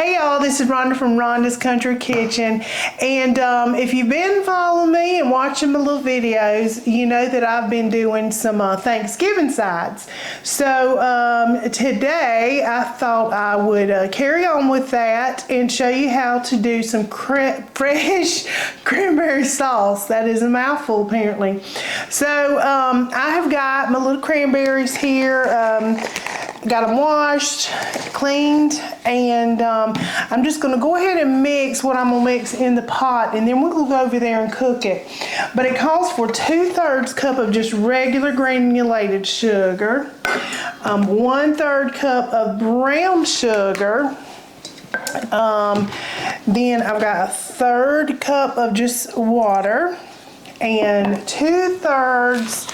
Hey y'all, this is Rhonda from Rhonda's Country Kitchen, and if you've been following me and watching my little videos, you know that I've been doing some Thanksgiving sides. So today I thought I would carry on with that and show you how to do some fresh cranberry sauce. That is a mouthful apparently. So I have got my little cranberries here. Got them washed, cleaned, and I'm just going to go ahead and mix what I'm going to mix in the pot, and then we'll go over there and cook it. But it calls for 2/3 cup of just regular granulated sugar, 1/3 cup of brown sugar, then I've got 1/3 cup of just water, and 2/3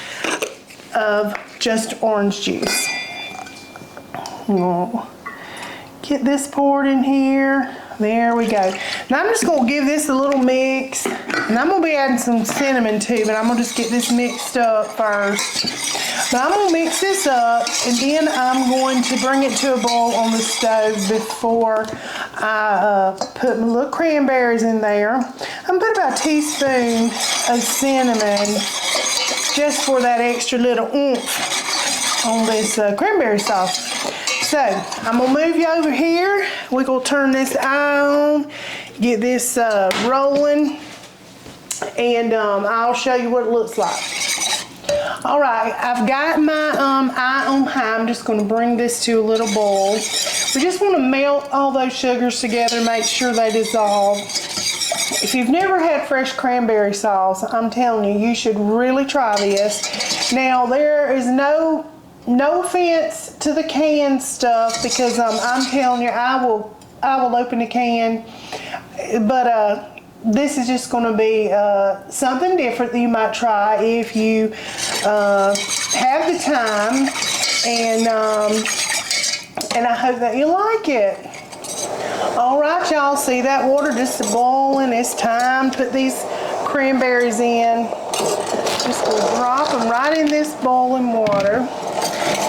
of just orange juice. We'll get this poured in here. There we go. Now I'm just going to give this a little mix, and I'm going to be adding some cinnamon too, but I'm going to just get this mixed up first. But I'm going to mix this up, and then I'm going to bring it to a boil on the stove before I put my little cranberries in there. I'm going to put about a teaspoon of cinnamon just for that extra little oomph on this cranberry sauce. So, I'm going to move you over here. We're going to turn this on, get this rolling, and I'll show you what it looks like. Alright, I've got my eye on high. I'm just going to bring this to a little boil. We just want to melt all those sugars together, make sure they dissolve. If you've never had fresh cranberry sauce, I'm telling you, you should really try this. Now, there is no offense to the canned stuff, because I'm telling you, I will open a can, but this is just going to be something different that you might try if you have the time, and I hope that you like it. All right, y'all, see that water just boiling? It's time to put these cranberries in. Just going to drop them right in this boiling water.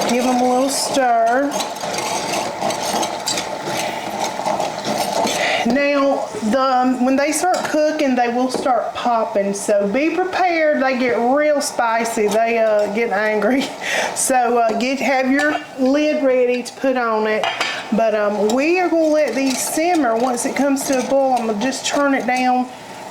Give them a little stir. Now, when they start cooking, they will start popping. So be prepared. They get real spicy. They get angry. So have your lid ready to put on it. But we are going to let these simmer. Once it comes to a boil, I'm going to just turn it down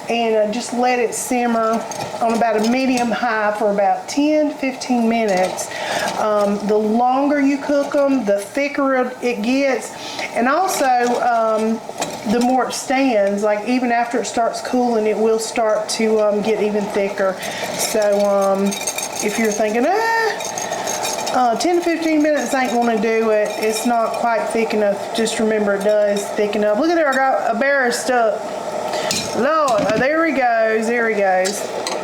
and just let it simmer on about a medium high for about 10 to 15 minutes. The longer you cook them, the thicker it gets, and also the more it stands. Like, even after it starts cooling, it will start to get even thicker. So if you're thinking 10 to 15 minutes ain't going to do it, it's not quite thick enough, just remember it does thicken up. Look at there, I got a bear stuck. Lord, oh, there he goes, there he goes.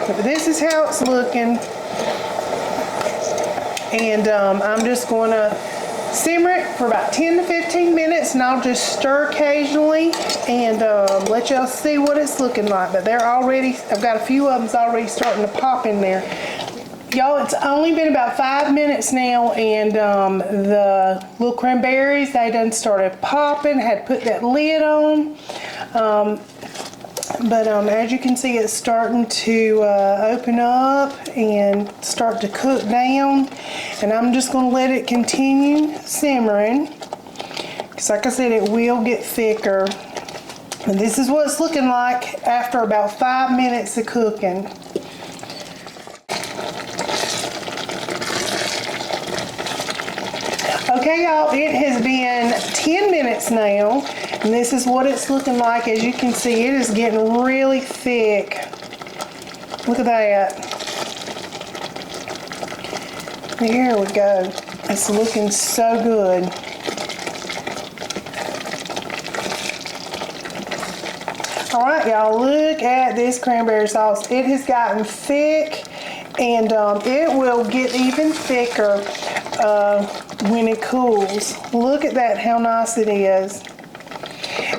But this is how it's looking. And I'm just going to simmer it for about 10 to 15 minutes, and I'll just stir occasionally and let y'all see what it's looking like. But they're already, I've got a few of them already starting to pop in there. Y'all, it's only been about 5 minutes now, and the little cranberries, they done started popping. Had to put that lid on. But as you can see, it's starting to open up and start to cook down. And I'm just going to let it continue simmering, because like I said, it will get thicker. And this is what it's looking like after about 5 minutes of cooking. Okay, y'all, it has been 10 minutes now, and this is what it's looking like. As you can see, it is getting really thick. Look at that. There we go. It's looking so good. All right, y'all, look at this cranberry sauce. It has gotten thick, and it will get even thicker when it cools. Look at that, how nice it is.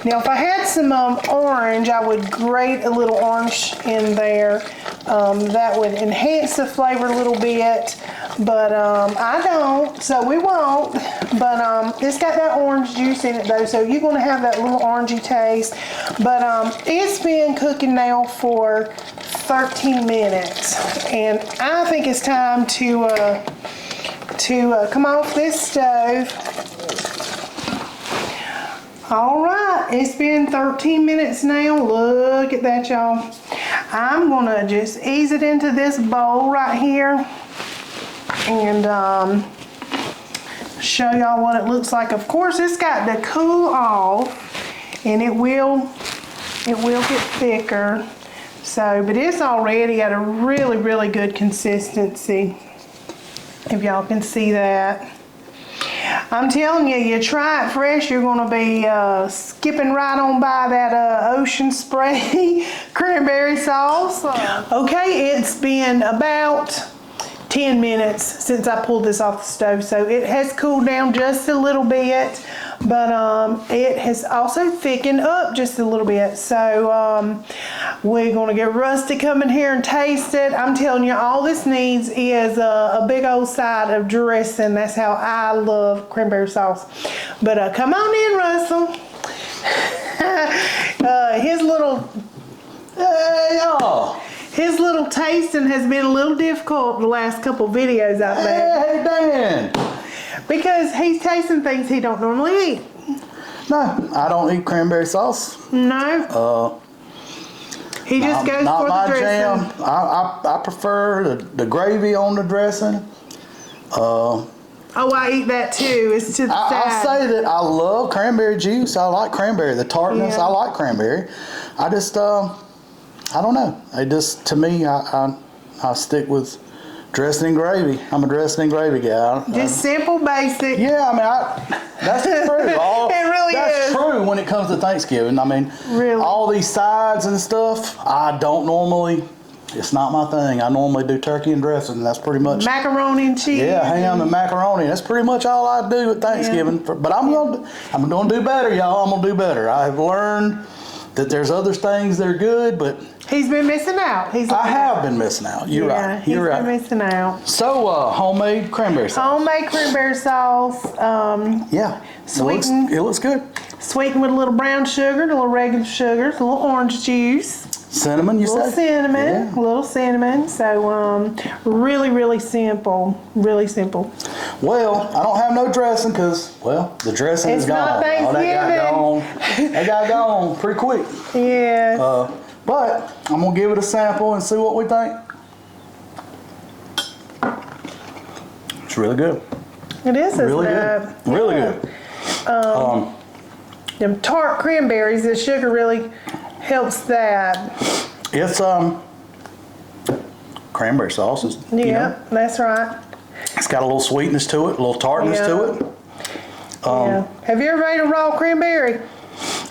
Now, if I had some orange, I would grate a little orange in there. That would enhance the flavor a little bit. But I don't, so we won't. But it's got that orange juice in it though, so you're gonna have that little orangey taste. But it's been cooking now for 13 minutes, and I think it's time to come off this stove. All right, it's been 13 minutes now. Look at that, y'all. I'm gonna just ease it into this bowl right here and show y'all what it looks like. Of course, it's got to cool off, and it will get thicker. So, but it's already at a really, really good consistency. If y'all can see that. I'm telling you, you try it fresh, you're going to be skipping right on by that ocean spray cranberry sauce. Okay, it's been about 10 minutes since I pulled this off the stove, so it has cooled down just a little bit, but it has also thickened up just a little bit. So we're going to get Rusty come in here and taste it. I'm telling you, all this needs is a big old side of dressing. That's how I love cranberry sauce. But come on in, Russell. His little his little tasting has been a little difficult the last couple videos I've made. Hey, Dan. Because he's tasting things he don't normally eat. No, I don't eat cranberry sauce. No. He just goes not for my the dressing. jam. I prefer the gravy on the dressing. Oh, I eat that too. It's to the side. I'll say that I love cranberry juice. I like cranberry. The tartness, Yeah. I like cranberry. I just, I don't know. It just, to me, I stick with dressing and gravy. I'm a dressing and gravy guy. Just simple, basic. Yeah, I mean, that's true. It really that's is. true when it comes to Thanksgiving. I mean, Really? all these sides and stuff, I don't normally, it's not my thing. I normally do turkey and dressing. That's pretty much. Macaroni and cheese. Yeah, ham and macaroni. That's pretty much all I do at Thanksgiving. Yeah. But I'm gonna do better, y'all. I'm gonna do better. I've learned that there's other things that are good, but He's been missing out. I have been missing out. You're right. You're right. He's been missing out. So, homemade cranberry sauce. Homemade cranberry sauce. Yeah. Sweetened. It looks good. Sweetened with a little brown sugar, a little regular sugar, a little orange juice. Cinnamon, you Little said? cinnamon, Yeah. little cinnamon. So really, really simple. Really simple. Well, I don't have no dressing because, well, the dressing It's is gone. not Thanksgiving. That got gone pretty quick. Yeah. But I'm gonna give it a sample and see what we think. It's really good. It is. Really isn't good. it? Really Yeah. good. Them tart cranberries, the sugar really helps that. It's cranberry sauce. Yeah, You know, that's right. it's got a little sweetness to it, a little tartness to Yeah. it. Yeah. Have you ever made a raw cranberry?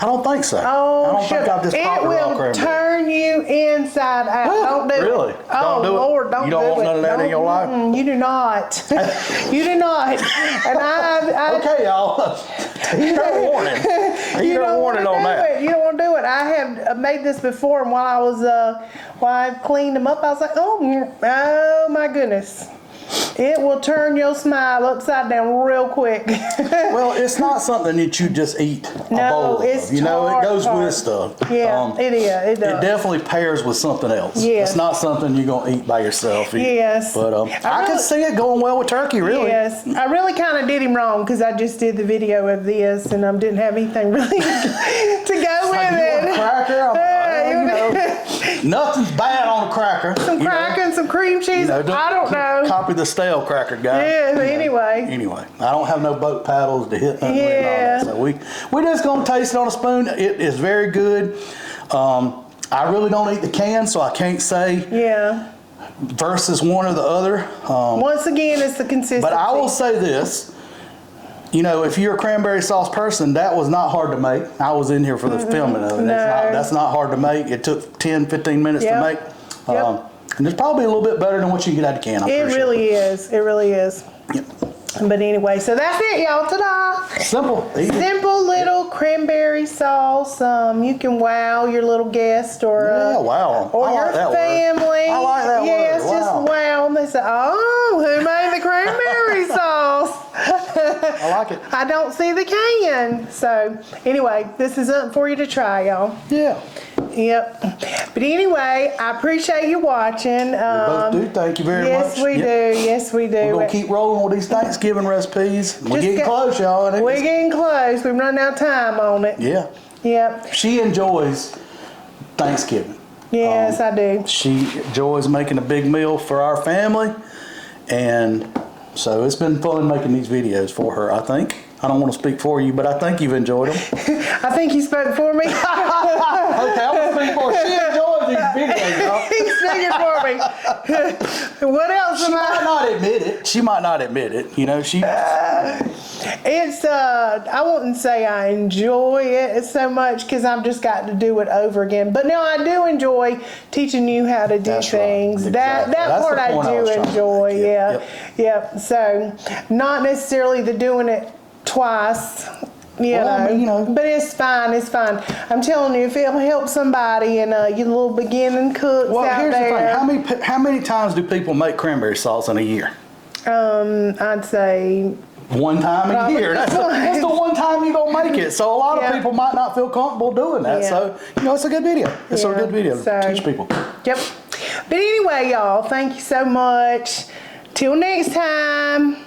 I don't think so. Oh, I don't think I've just it popped a raw will cranberry. turn you inside out. Don't do it. Really? Oh, Don't do it? Lord, don't do it. You don't want none of that in your life? You do not. You do not. And I Okay, y'all. He's not warning. He's not warning on that. You don't want to do it. I have made this before, and while I cleaned them up, I was like, oh my goodness. It will turn your smile upside down real quick. Well, it's not something that you just eat a bowl of. it's You know, it goes tart. with stuff. Yeah, it is. It does. It definitely pairs with something else. Yes. It's not something you're going to eat by yourself. Yes. But I can see it going well with turkey, really. Yes, I really kind of did him wrong because I just did the video of this and didn't have anything really to go with Like, you it. want a cracker? Nothing's bad on a cracker. Some cracker and some cream cheese. I don't know. Copy the stale cracker guy. Yeah, anyway. Anyway, I don't have no boat paddles to hit nothing with and all Yeah. that. So we're just gonna taste it on a spoon. It is very good. I really don't eat the can, so I can't say Yeah. versus one or the other. Once again, it's the consistency. But I will say this. You know, if you're a cranberry sauce person, that was not hard to make. I was in here for the filming of it. No. That's not hard to make. It took 10, 15 minutes to Yep. make. Yep. And it's probably a little bit better than what you get out of the can. It really is. It really is. Yep. But anyway, so that's it, y'all. Ta-da! Simple. Easy. Simple little cranberry sauce. You can wow your little guest or Yeah, wow. or I your like that word. family. I like that word. Yes, Wow. just wow they say, oh, who made the cranberry sauce? I like it. I don't see the can. So anyway, this is up for you to try, y'all. Yeah. Yep. But anyway, I appreciate you watching. We both do. Thank you very much. Yes, we do. Yes, we do. We're going to keep rolling with these Thanksgiving recipes. We're getting close, y'all. We're getting close. We've run out of time on it. Yeah. Yep. She enjoys Thanksgiving. Yes, I do. She enjoys making a big meal for our family. And so it's been fun making these videos for her, I think. I don't want to speak for you, but I think you've enjoyed them. I think you spoke for me. Okay, I'm going to speak for her. She enjoys these videos, y'all. He's speaking for me. What else She might not admit it. She might not admit it. You know, it's, I wouldn't say I enjoy it so much because I've just got to do it over again. But no, I do enjoy teaching you how to do That's things. right. That Exactly. part I do enjoy. Yeah. Yep. Yep. So not necessarily the doing it twice. I mean, you know. But it's fine. It's fine. I'm telling you, if it'll help somebody and you little beginning cooks out here's there. the thing. How many times do people make cranberry sauce in a year? I'd say One time a year. That's the one time you're going to make it. So a lot of people might not feel comfortable doing that. Yeah. So, it's a good video. It's a good video to teach people. Yep. But anyway, y'all, thank you so much. Till next time.